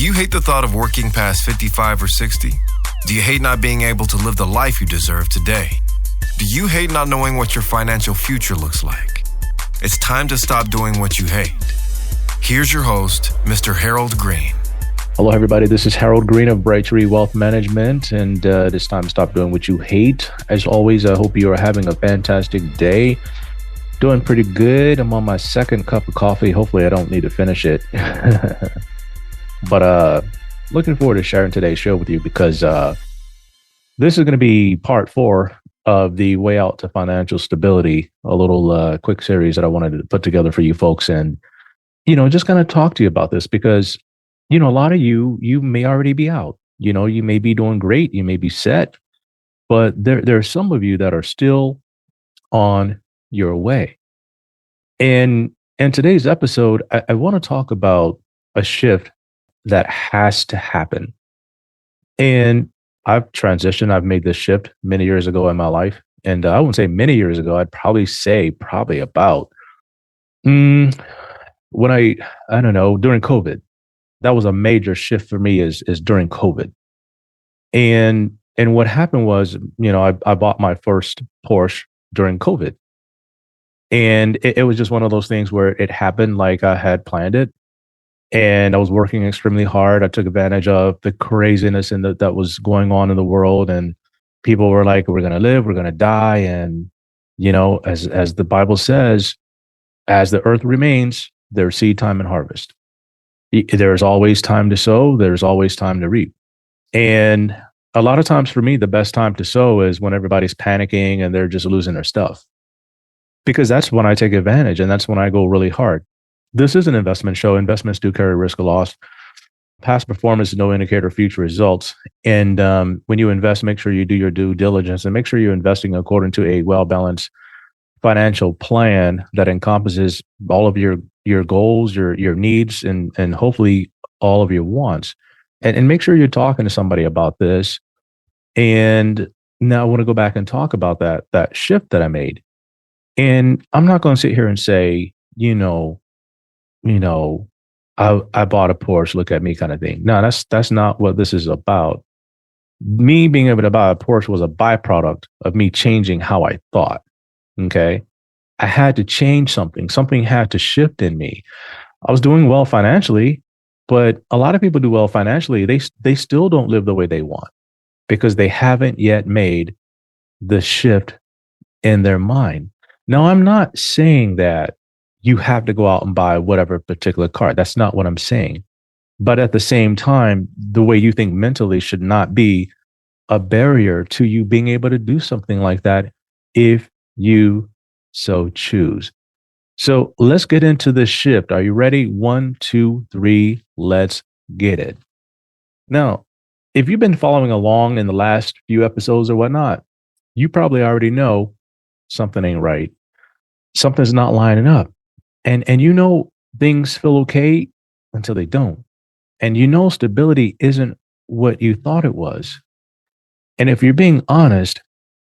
Do you hate the thought of working past 55 or 60? Do you hate not being able to live the life you deserve today? Do you hate not knowing what your financial future looks like? It's time to stop doing what you hate. Here's your host, Mr. Harold Green. Hello, everybody. This is Harold Green of Bright Tree Wealth Management, and it's time to stop doing what you hate. As always, I hope you are having a fantastic day. Doing pretty good. I'm on my second cup of coffee. Hopefully, I don't need to finish it. But looking forward to sharing today's show with you because this is going to be part 4 of the Way Out to Financial Stability, a little quick series that I wanted to put together for you folks. And, just kind of talk to you about this because, a lot of you may already be out. You may be doing great. You may be set. But there are some of you that are still on your way. And in today's episode, I want to talk about a shift that has to happen. And I've transitioned. I've made this shift many years ago in my life. And I wouldn't say many years ago. I'd probably say about when I don't know, during COVID. That was a major shift for me is during COVID. And what happened was, I bought my first Porsche during COVID. And it was just one of those things where it happened like I had planned it. And I was working extremely hard. I took advantage of the craziness that was going on in the world. And people were like, we're going to live, we're going to die. And, as the Bible says, as the earth remains, there's seed time and harvest. There's always time to sow. There's always time to reap. And a lot of times for me, the best time to sow is when everybody's panicking and they're just losing their stuff. Because that's when I take advantage and that's when I go really hard. This is an investment show. Investments do carry risk of loss. Past performance is no indicator of future results. And when you invest, make sure you do your due diligence and make sure you're investing according to a well-balanced financial plan that encompasses all of your goals, your needs, and hopefully all of your wants. And make sure you're talking to somebody about this. And now I want to go back and talk about that shift that I made. And I'm not going to sit here and say, I bought a Porsche, look at me kind of thing. No, that's not what this is about. Me being able to buy a Porsche was a byproduct of me changing how I thought. Okay. I had to change something. Something had to shift in me. I was doing well financially, but a lot of people do well financially. They still don't live the way they want because they haven't yet made the shift in their mind. Now, I'm not saying that you have to go out and buy whatever particular car. That's not what I'm saying. But at the same time, the way you think mentally should not be a barrier to you being able to do something like that if you so choose. So let's get into this shift. Are you ready? 1, 2, 3, let's get it. Now, if you've been following along in the last few episodes or whatnot, you probably already know something ain't right. Something's not lining up. And things feel okay until they don't. And stability isn't what you thought it was. And if you're being honest,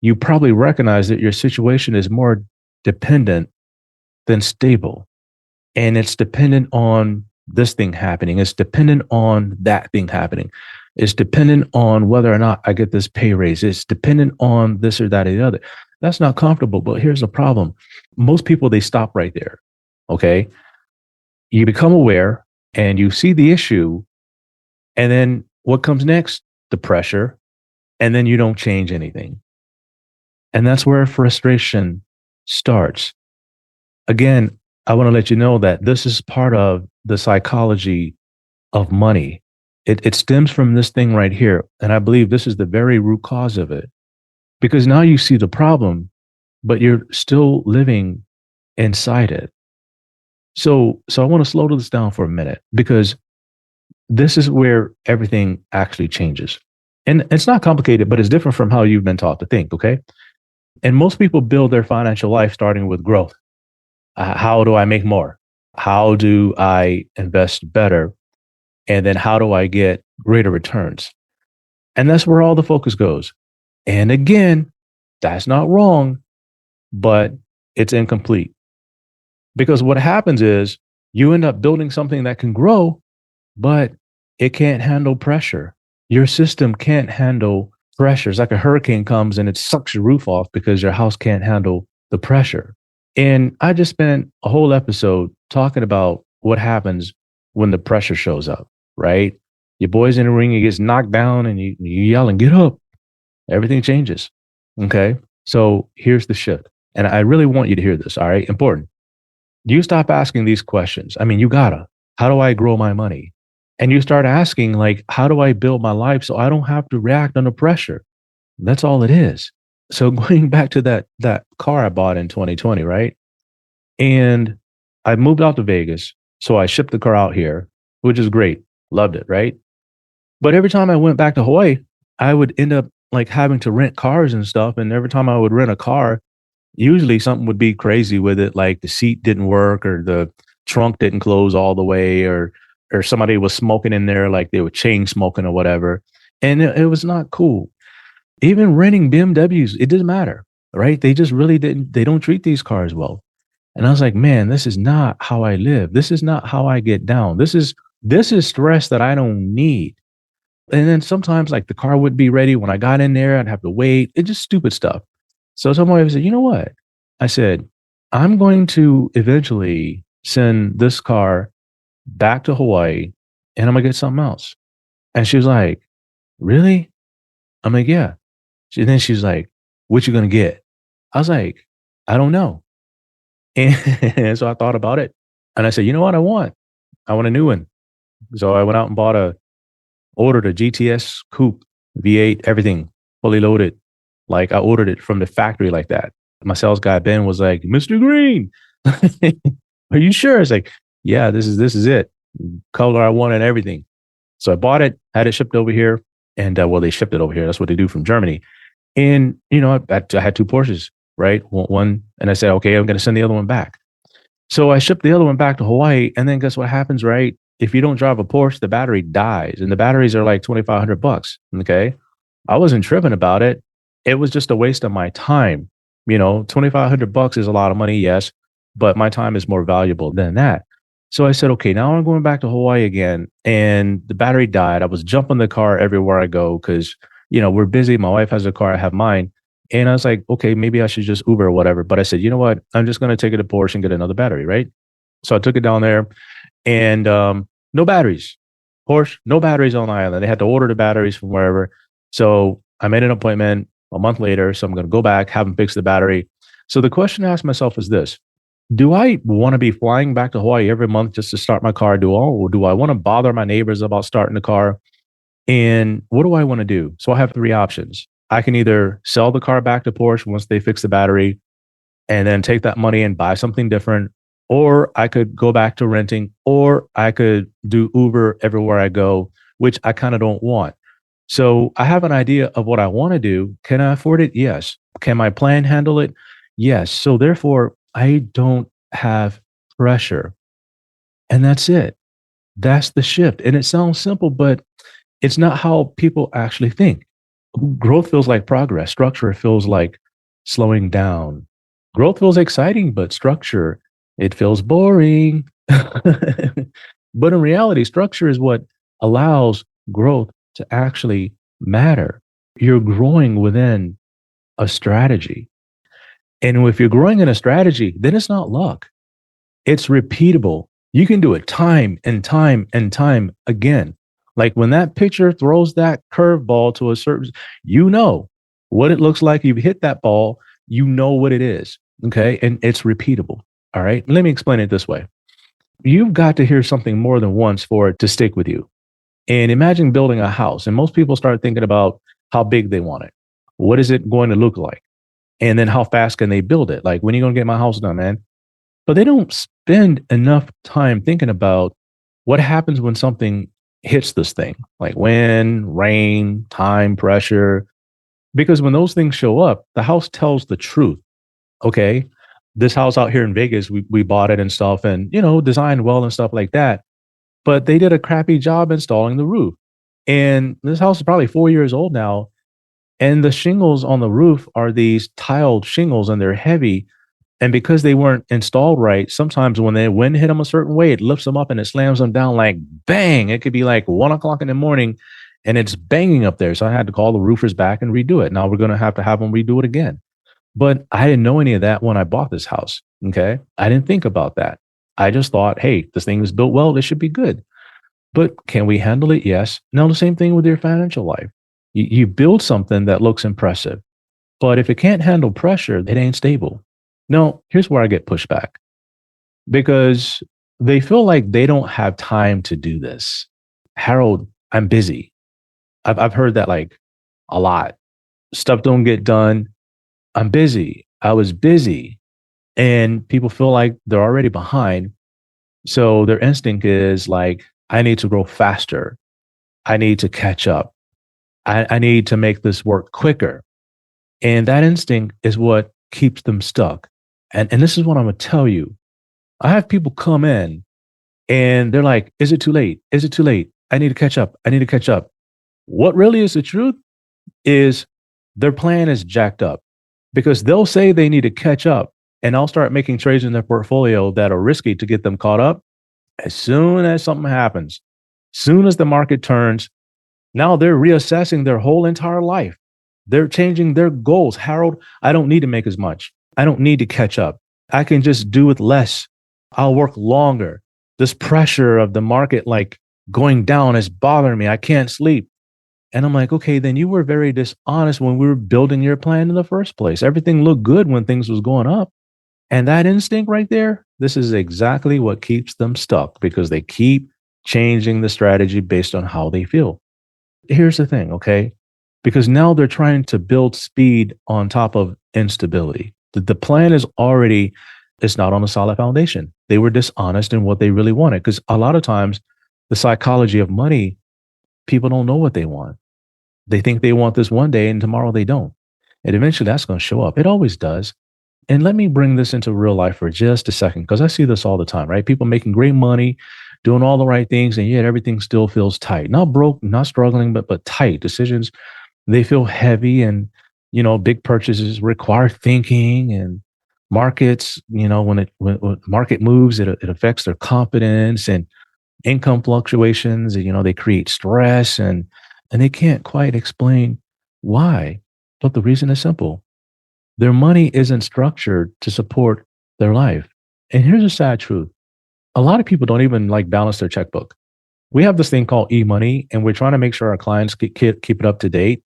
you probably recognize that your situation is more dependent than stable. And it's dependent on this thing happening. It's dependent on that thing happening. It's dependent on whether or not I get this pay raise. It's dependent on this or that or the other. That's not comfortable. But here's the problem. Most people, they stop right there. Okay. You become aware and you see the issue. And then what comes next? The pressure. And then you don't change anything. And that's where frustration starts. Again, I want to let you know that this is part of the psychology of money. It stems from this thing right here. And I believe this is the very root cause of it. Because now you see the problem, but you're still living inside it. So I want to slow this down for a minute because this is where everything actually changes. And it's not complicated, but it's different from how you've been taught to think, okay? And most people build their financial life starting with growth. How do I make more? How do I invest better? And then how do I get greater returns? And that's where all the focus goes. And again, that's not wrong, but it's incomplete. Because what happens is you end up building something that can grow, but It can't handle pressure. Your system can't handle pressure. It's like a hurricane comes and it sucks your roof off because your house can't handle the pressure. And I just spent a whole episode talking about what happens when the pressure shows up, right? Your boy's in the ring, he gets knocked down, and you yell and get up. Everything changes. Okay. So here's the shift. And I really want you to hear this. All right. Important. You stop asking these questions. I mean, you gotta. How do I grow my money? And you start asking, like, how do I build my life so I don't have to react under pressure? That's all it is. So going back to that car I bought in 2020, right? And I moved out to Vegas. So I shipped the car out here, which is great. Loved it, right? But every time I went back to Hawaii, I would end up like having to rent cars and stuff. And every time I would rent a car, usually something would be crazy with it, like the seat didn't work or the trunk didn't close all the way, or somebody was smoking in there, like they were chain smoking or whatever. And it was not cool. Even renting BMWs, it didn't matter, right? They just really didn't, they don't treat these cars well. And I was like, man, this is not how I live. This is not how I get down. This is stress that I don't need. And then sometimes like the car wouldn't be ready. When I got in there, I'd have to wait. It's just stupid stuff. So somebody said, you know what? I said, I'm going to eventually send this car back to Hawaii and I'm gonna get something else. And she was like, really? I'm like, yeah. And then she's like, what you gonna get? I was like, I don't know. And so I thought about it and I said, you know what I want a new one. So I went out and ordered a GTS coupe, V8, everything fully loaded. Like I ordered it from the factory like that. My sales guy, Ben, was like, Mr. Green, are you sure? It's like, yeah, this is it. Color I want and everything. So I bought it, had it shipped over here. And well, they shipped it over here. That's what they do from Germany. And, you know, I had two Porsches, right? One, and I said, okay, I'm going to send the other one back. So I shipped the other one back to Hawaii. And then guess what happens, right? If you don't drive a Porsche, the battery dies. And the batteries are like $2,500. Okay. I wasn't tripping about it. It was just a waste of my time. You know, $2,500 is a lot of money, yes, but my time is more valuable than that. So I said, okay, now I'm going back to Hawaii again. And the battery died. I was jumping the car everywhere I go because, you know, we're busy. My wife has a car, I have mine. And I was like, okay, maybe I should just Uber or whatever. But I said, you know what? I'm just going to take it to Porsche and get another battery, right? So I took it down there and no batteries. Porsche, no batteries on the island. They had to order the batteries from wherever. So I made an appointment a month later. So I'm going to go back, have them fix the battery. So the question I asked myself is this: do I want to be flying back to Hawaii every month just to start my car? Or do I want to bother my neighbors about starting the car? And what do I want to do? So I have three options. I can either sell the car back to Porsche once they fix the battery and then take that money and buy something different. Or I could go back to renting, or I could do Uber everywhere I go, which I kind of don't want. So I have an idea of what I want to do. Can I afford it? Yes. Can my plan handle it? Yes. So therefore, I don't have pressure. And that's it. That's the shift. And it sounds simple, but it's not how people actually think. Growth feels like progress. Structure feels like slowing down. Growth feels exciting, but structure, it feels boring. But in reality, structure is what allows growth to actually matter. You're growing within a strategy. And if you're growing in a strategy, then it's not luck. It's repeatable. You can do it time and time and time again. Like when that pitcher throws that curveball to a certain, you know what it looks like. You've hit that ball, you know what it is. Okay. And it's repeatable. All right. Let me explain it this way. You've got to hear something more than once for it to stick with you. And imagine building a house. And most people start thinking about how big they want it. What is it going to look like? And then how fast can they build it? Like, when are you going to get my house done, man? But they don't spend enough time thinking about what happens when something hits this thing, like wind, rain, time, pressure. Because when those things show up, the house tells the truth. Okay, this house out here in Vegas, we bought it and stuff, and, you know, designed well and stuff like that. But they did a crappy job installing the roof. And this house is probably 4 years old now. And the shingles on the roof are these tiled shingles and they're heavy. And because they weren't installed right, sometimes when the wind hit them a certain way, it lifts them up and it slams them down like bang. It could be like 1 o'clock in the morning and it's banging up there. So I had to call the roofers back and redo it. Now we're going to have them redo it again. But I didn't know any of that when I bought this house. Okay. I didn't think about that. I just thought, hey, this thing is built well. It should be good. But can we handle it? Yes. Now, the same thing with your financial life. You build something that looks impressive, but if it can't handle pressure, it ain't stable. Now, here's where I get pushback because they feel like they don't have time to do this. Harold, I'm busy. I've heard that like a lot. Stuff don't get done. I'm busy. I was busy. And people feel like they're already behind. So their instinct is like, I need to grow faster. I need to catch up. I need to make this work quicker. And that instinct is what keeps them stuck. And this is what I'm going to tell you. I have people come in and they're like, is it too late? Is it too late? I need to catch up. I need to catch up. What really is the truth is their plan is jacked up because they'll say they need to catch up and I'll start making trades in their portfolio that are risky to get them caught up. As soon as something happens, soon as the market turns, now they're reassessing their whole entire life. They're changing their goals. Harold, I don't need to make as much. I don't need to catch up. I can just do with less. I'll work longer. This pressure of the market like going down is bothering me. I can't sleep. And I'm like, okay, then you were very dishonest when we were building your plan in the first place. Everything looked good when things was going up. And that instinct right there, this is exactly what keeps them stuck because they keep changing the strategy based on how they feel. Here's the thing, okay? Because now they're trying to build speed on top of instability. The plan is already, it's not on a solid foundation. They were dishonest in what they really wanted because a lot of times the psychology of money, people don't know what they want. They think they want this one day and tomorrow they don't. And eventually that's going to show up. It always does. And let me bring this into real life for just a second, because I see this all the time, right? People making great money, doing all the right things, and yet everything still feels tight. Not broke, not struggling, but tight. Decisions, they feel heavy, and big purchases require thinking, and markets, when market moves, it affects their confidence, and income fluctuations, they create stress, and they can't quite explain why. But the reason is simple. Their money isn't structured to support their life. And here's a sad truth. A lot of people don't even like balance their checkbook. We have this thing called e-money, and we're trying to make sure our clients keep it up to date.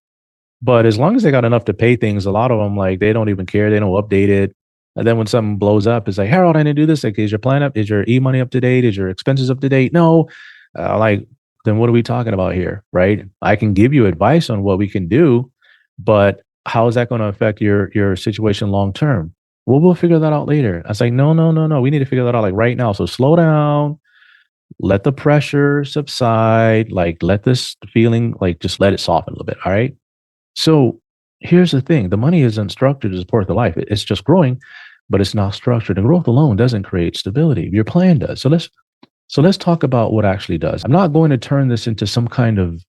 But as long as they got enough to pay things, a lot of them, like, they don't even care. They don't update it. And then when something blows up, it's like, Harold, I didn't do this. Like, is your plan up? Is your e-money up to date? Is your expenses up to date? No. Then what are we talking about here, right? I can give you advice on what we can do, but how is that going to affect your situation long term? Well, we'll figure that out later. I was like, no. We need to figure that out like right now. So slow down, let the pressure subside, like let this feeling, like just let it soften a little bit. All right. So here's the thing. The money isn't structured to support the life. It's just growing, but it's not structured. And growth alone doesn't create stability. Your plan does. So let's talk about what actually does. I'm not going to turn this into some kind of,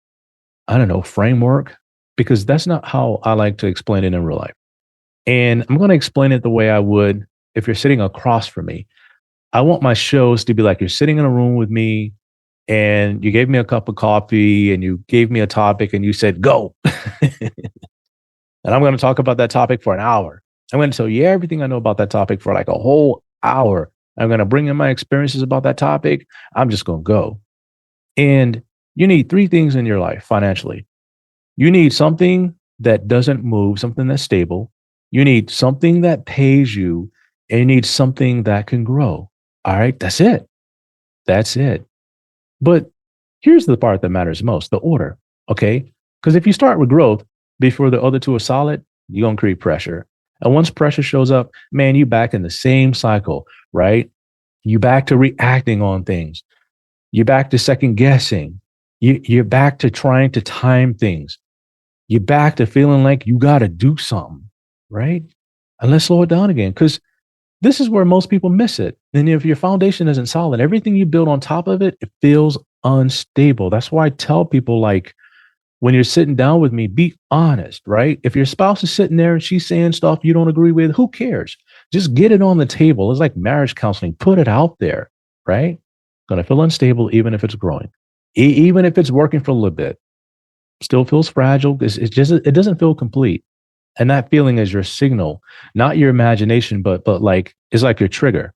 framework, because that's not how I like to explain it in real life. And I'm going to explain it the way I would if you're sitting across from me. I want my shows to be like you're sitting in a room with me and you gave me a cup of coffee and you gave me a topic and you said, go. And I'm going to talk about that topic for an hour. I'm going to tell you everything I know about that topic for like a whole hour. I'm going to bring in my experiences about that topic. I'm just going to go. And you need three things in your life financially. You need something that doesn't move, something that's stable. You need something that pays you, and you need something that can grow. All right, that's it. That's it. But here's the part that matters most, the order, okay? Because if you start with growth before the other two are solid, you're going to create pressure. And once pressure shows up, man, you back in the same cycle, right? You back to reacting on things. You're back to second guessing. You're back to trying to time things. You're back to feeling like you got to do something, right? And let's slow it down again, because this is where most people miss it. And if your foundation isn't solid, everything you build on top of it, it feels unstable. That's why I tell people, like, when you're sitting down with me, be honest, right? If your spouse is sitting there and she's saying stuff you don't agree with, who cares? Just get it on the table. It's like marriage counseling. Put it out there, right? Going to feel unstable even if it's growing, even if it's working for a little bit. Still feels fragile. It doesn't feel complete. And that feeling is your signal, not your imagination, but like it's like your trigger.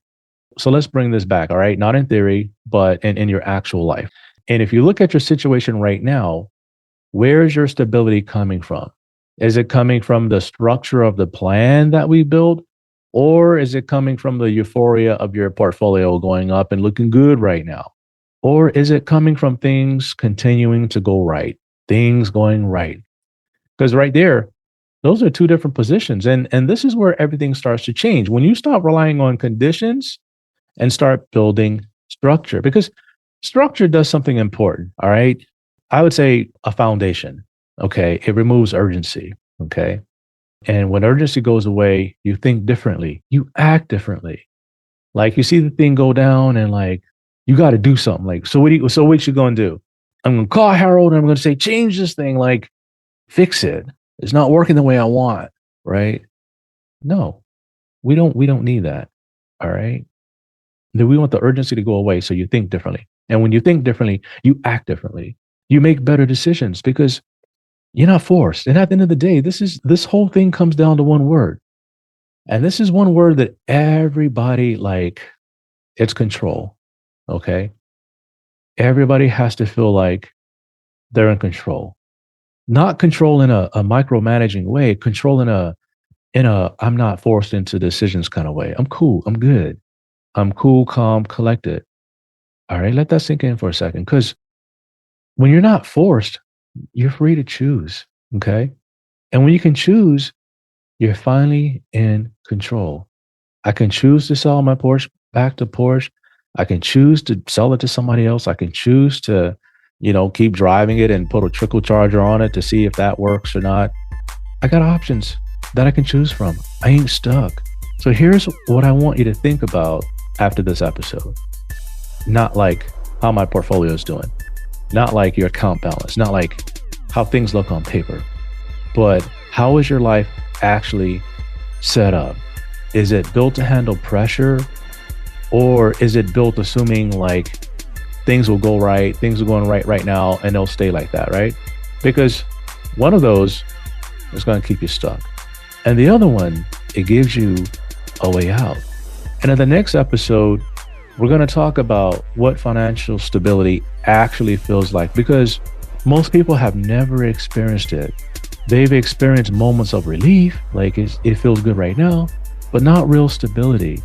So let's bring this back, all right? Not in theory, but in your actual life. And if you look at your situation right now, where is your stability coming from? Is it coming from the structure of the plan that we built? Or is it coming from the euphoria of your portfolio going up and looking good right now? Or is it coming from things continuing to go right, things going right? Because right there, those are two different positions. And this is where everything starts to change. When you stop relying on conditions and start building structure, because structure does something important. All right. I would say a foundation. Okay. It removes urgency. Okay. And when urgency goes away, you think differently, you act differently. Like you see the thing go down and like, you got to do something. Like, so what you going to do? I'm going to call Harold and I'm going to say, change this thing, like fix it. It's not working the way I want. Right. No, we don't need that. All right. We want the urgency to go away. So you think differently. And when you think differently, you act differently. You make better decisions because you're not forced. And at the end of the day, this whole thing comes down to one word. And this is one word that everybody it's control. Okay. Everybody has to feel like they're in control. Not control in a micromanaging way, control in a I'm not forced into decisions kind of way. I'm cool. I'm good. I'm cool, calm, collected. All right. Let that sink in for a second. Because when you're not forced, you're free to choose. Okay. And when you can choose, you're finally in control. I can choose to sell my Porsche back to Porsche. I can choose to sell it to somebody else. I can choose to, keep driving it and put a trickle charger on it to see if that works or not. I got options that I can choose from. I ain't stuck. So here's what I want you to think about after this episode. Not like how my portfolio is doing, not like your account balance, not like how things look on paper, but how is your life actually set up? Is it built to handle pressure, or is it built assuming like things will go right, things are going right now, and they'll stay like that, right? Because one of those is going to keep you stuck. And the other one, it gives you a way out. And in the next episode, we're going to talk about what financial stability actually feels like, because most people have never experienced it. They've experienced moments of relief, like it feels good right now, but not real stability.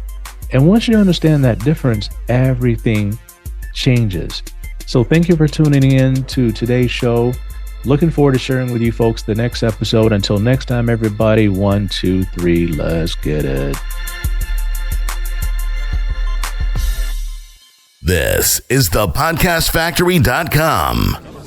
And once you understand that difference, everything changes. So thank you for tuning in to today's show. Looking forward to sharing with you folks the next episode. Until next time, everybody, 1, 2, 3, let's get it. This is thepodcastfactory.com.